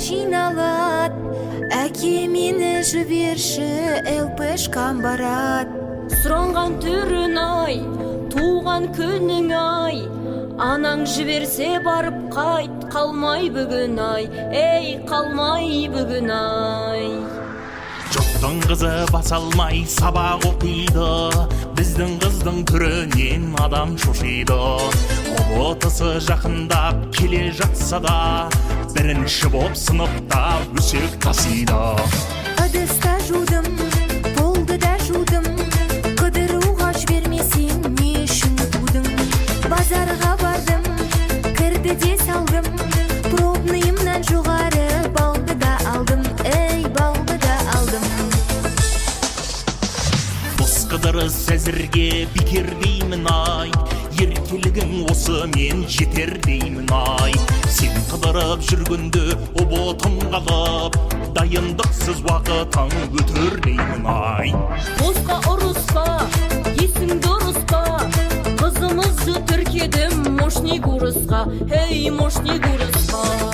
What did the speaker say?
жиналат, әке мені жіберші ЛПшкам барат. Сұранған түрін ай, туған күнің ай, анаң жіберсе барып қайт, қалмай бүгін ай, ей қалмай бүгін ай. Жоқтың қызы бас алмай сабақ оқиды, біздің қыздың түрінен адам шошиды. Ұбытысы жақындап келе жатса да, бірінші боп сыныпта өсек тасиды. Ыдыста жудым, болды да жудым, қыдыруға жібермесең не үшін тудың. Базарға бардым, кірді де салдым, пробныйымнан жоғары балды да алдым, ей балды да алдым. Дос қыдырыс әзірге бекер деймін ай, еркелігің осы мен жетер деймін ай. Сен қыдырып жүргенде ұбытым қалып, дайындықсыз уақытың өтер деймін ай. Босқа ұрыспа, есің дұрыспа, қызымызды түркедім мошник ұрысқа, ей мошник ұрысқа.